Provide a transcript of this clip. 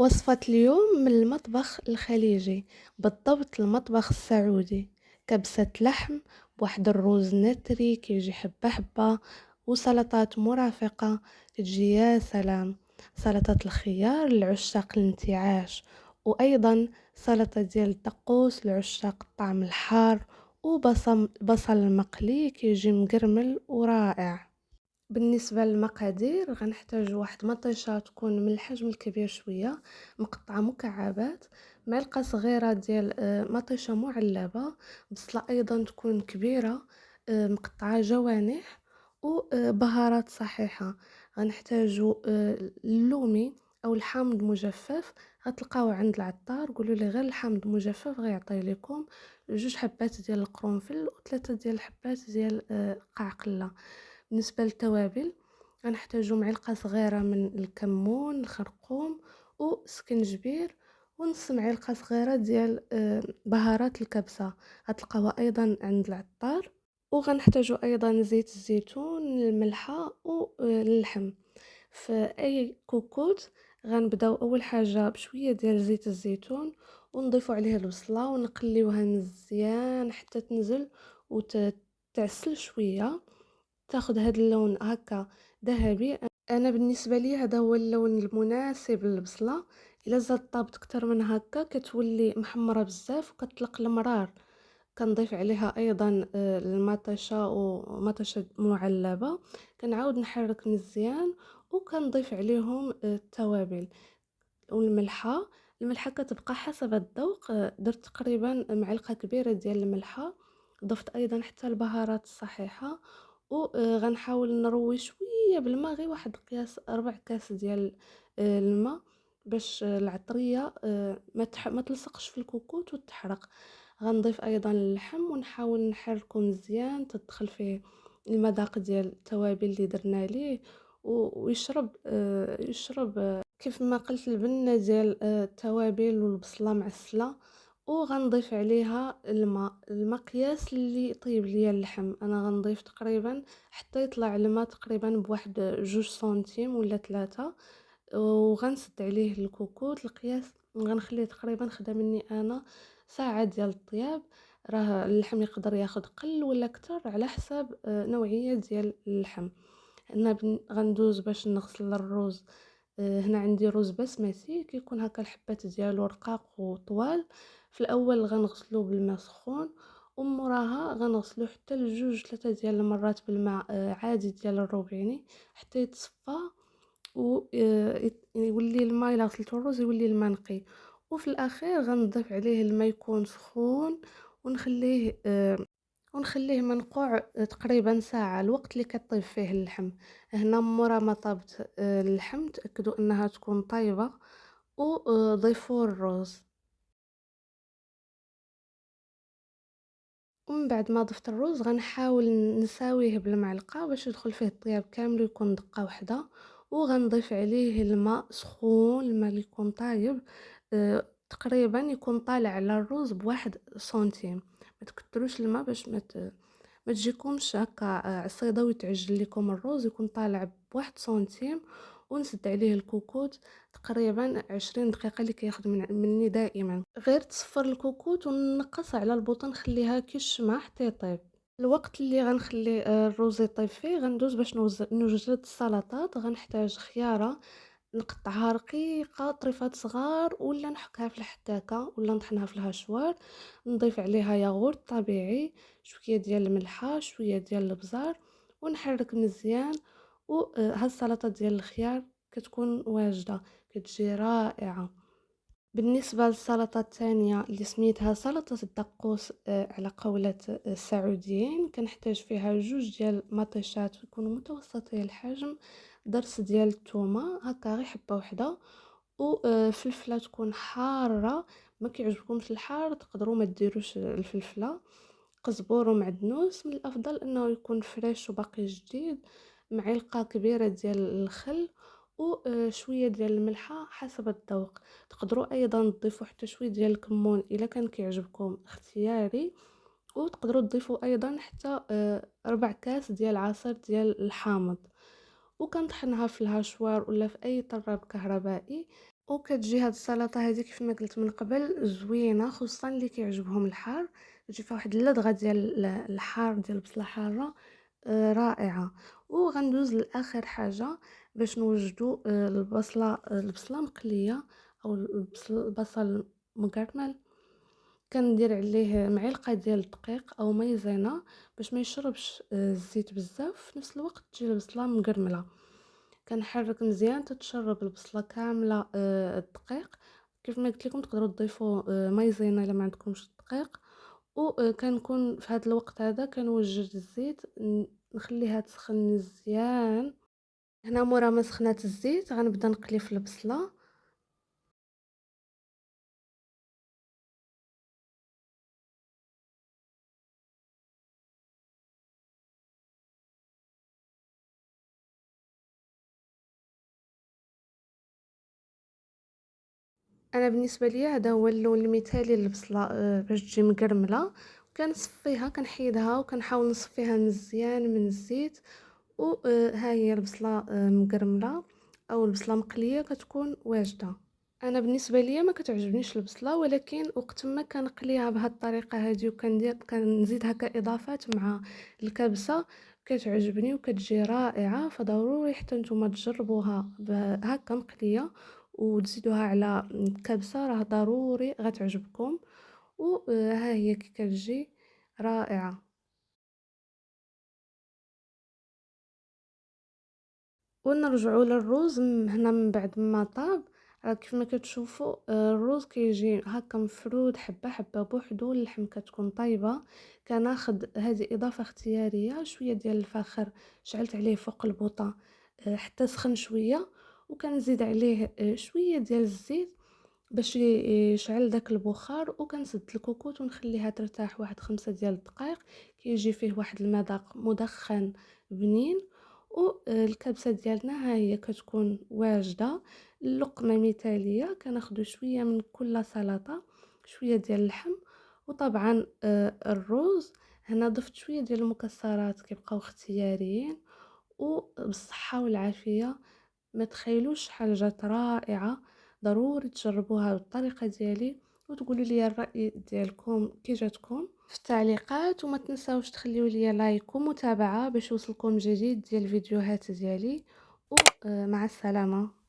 وصفة اليوم من المطبخ الخليجي، بالضبط المطبخ السعودي. كبسة لحم بواحد الروز نتري كيجي حبة حبة، وسلطات مرافقة تجي يا سلام. سلطة الخيار لعشاق الانتعاش، وأيضا سلطة ديال الدقوس لعشاق الطعم الحار، وبصل مقلي كيجي مقرمل ورائع. بالنسبة للمقادير غنحتاج واحد مطيشة تكون من الحجم الكبير شوية، مقطعة مكعبات، معلقة صغيرة ديال مطيشة معلبة، بصلة أيضا تكون كبيرة مقطعة جوانح، وبهارات صحيحة. غنحتاجو اللومي أو الحامض مجفف، غتلقاوه عند العطار، قولوا لي غير الحامض مجفف غيعطي لكم. 2 حبات ديال القرنفل و3 ديال الحبات ديال قعقلة. بالنسبة للتوابل غنحتاجو معلقة صغيرة من الكمون الخرقوم وسكنجبير، ونص معلقة صغيرة ديال بهارات الكبسة، غتلقاوها أيضا عند العطار. وغنحتاجو أيضا زيت الزيتون، الملحة واللحم. في أي كوكوت غنبداو أول حاجة بشوية ديال زيت الزيتون، ونضيفو عليه البصلة ونقليوها مزيان حتى تنزل وتعسل شوية، تاخد هاد اللون هكا ذهبي. انا بالنسبه لي هذا هو اللون المناسب للبصله. الا زاد طابت اكتر من هكا كتولي محمره بزاف وكتطلق المرار. كنضيف عليها ايضا المطيشه ومطيشه معلبه، كنعاود نحرك مزيان، وكنضيف عليهم التوابل والملحه. الملحه كتبقى حسب الذوق، درت تقريبا معلقه كبيره ديال الملحه. ضفت ايضا حتى البهارات الصحيحه، وغنحاول نروي شويه بالماء، غير واحد قياس 4 كاس ديال الماء، باش العطريه ما تلصقش في الكوكوت وتحرق. غنضيف ايضا اللحم ونحاول نحركه مزيان تدخل فيه المذاق ديال التوابل اللي درنا ليه، ويشرب يشرب كيف ما قلت البنة ديال التوابل والبصلة معسلة. وغنضيف عليها الماء قياس اللي يطيب ليا اللحم. انا غنضيف تقريبا حتى يطلع الماء تقريبا بواحد 2 سنتيم ولا 3، وغنسد عليه الكوكوت القياس. غنخليه تقريبا خدا مني انا ساعة ديال الطياب. راه اللحم يقدر ياخد قل ولا كتر على حساب نوعية ديال اللحم. انا غندوز باش نغسل الروز. هنا عندي رز بسمتي كيكون هكا الحبات ديالو رقاق وطوال. في الاول غنغسلوه بالماء سخون، وموراها غنغسلوه حتى لجوج 3 ديال المرات بالماء عادي ديال الروبيني حتى يتصفى، ويولي الماء الا غسلتو الرز يولي الماء نقي. وفي الاخير غنضيف عليه الماء يكون سخون، ونخليه منقوع تقريبا ساعة، الوقت اللي كطيب فيه اللحم. هنا مورا ما طابت اللحم تأكدوا انها تكون طيبة، وضيفوا الرز. ومن بعد ما ضفت الرز غنحاول نساويه بالمعلقة باش يدخل فيه الطياب كامل ويكون دقة واحدة. وغنضيف عليه الماء سخون، الماء اللي يكون طايب تقريبا يكون طالع على الرز بواحد سنتيم. ما تكتروش الماء باش ما تجيكمش هكا عصيده ويتعجن لكم الرز، يكون طالع بواحد سنتيم. ونسد عليه الكوكوت تقريبا 20 دقيقة اللي كياخد مني دائما. غير تصفر الكوكوت ونقص على البوطه، نخليها كي الشمع حتى يطيب. الوقت اللي غنخلي الرز يطيب فيه غندوز باش نوجد السلطات. غنحتاج خياره نقطعها رقيقه طريفات صغار، ولا نحكها في الحكاكه، ولا نطحنها في الهشوار. نضيف عليها ياغورت طبيعي، شويه ديال الملحه، شويه ديال البزار، ونحرك مزيان. وهاد السلطه ديال الخيار كتكون واجده، كتجي رائعه. بالنسبة للسلطة الثانية اللي سميتها سلطة الدقوس على قولة السعوديين، كنحتاج فيها 2 ديال يكونوا متوسطي الحجم، درس ديال الثومة هكا غير حبة وحدة، وفلفلة تكون حارة. ما كيعجبكمش الحار تقدروا ما ديروش الفلفلة. قزبور ومعدنوس من الافضل انه يكون فريش وباقي جديد. معلقه كبيره ديال الخل، وشويه ديال الملحه حسب الذوق. تقدروا ايضا تضيفوا حتى شويه ديال الكمون الا كان كيعجبكم، اختياري. وتقدروا تضيفوا ايضا حتى 4 كاس ديال عصير ديال الحامض. وكنطحنها في الهشوار ولا في اي طراب كهربائي. وكتجي هاد السلطه هذه كيف ما قلت من قبل زوينه، خصوصا اللي كيعجبهم الحار. تجي فيها واحد اللدغه ديال الحار ديال البصله حاره، رائعه. وغندوز لاخر حاجه باش نوجدوا البصله مقليه او البصل مكرمل. كندير عليه معلقه ديال الدقيق او مايزينا باش ما يشربش الزيت بزاف، في نفس الوقت تجي البصله مقرمله. كنحرك مزيان تتشرب البصله كامله الدقيق. كيف ما قلت لكم تقدروا تضيفوا مايزينا الا ما عندكمش الدقيق. وكنكون في هذا الوقت هذا كنوجد الزيت، نخليها تسخن مزيان. هنا مورا ما سخنات الزيت غنبدا نقلي في البصله. انا بالنسبه لي هذا هو اللون المثالي للبصله باش تجي مقرمله. كنصفيها كنحيدها وكنحاول نصفيها مزيان من الزيت. وها هي البصله مقرمله او البصله مقليه كتكون واجده. انا بالنسبه لي ما كتعجبنيش البصله، ولكن وقت ما كنقليها بهذه الطريقه هذه وكندير كنزيدها كاضافات مع الكبسه كتعجبني وكتجي رائعه. فضروري حتى نتوما تجربوها هكا مقليه وتزيدوها على الكبسه، راه ضروري غتعجبكم. وها هي كي كتجي رائعه. ونرجعوا للروز هنا من بعد ما طاب. راه كيف ما كتشوفوا الروز كيجي هكا مفرود حبه حبه بوحدو، اللحم كتكون طيبه. كناخذ هذه اضافه اختياريه، شويه ديال الفخر شعلت عليه فوق البوطه حتى سخن شويه، وكنزيد عليه شويه ديال الزيت باش يشعل داك البخار. وكنسد الكوكوط ونخليها ترتاح واحد 5 ديال الدقائق. كيجي فيه واحد المذاق مدخن بنين. والكبسه ديالنا ها هي كتكون واجده، اللقمه مثاليه. كناخذ شويه من كل سلطه، شويه ديال اللحم. وطبعا الرز هنا ضفت شويه ديال المكسرات كيبقاو اختياريين. وبالصحه والعافيه. ما تخيلوش شحال جات رائعه. ضروري تجربوها بالطريقه ديالي وتقولوا لي الراي ديالكم كي جاتكم في التعليقات. وما تنساوش تخليوا لي لايك ومتابعه باش يوصلكم جديد ديال الفيديوهات ديالي. ومع السلامه.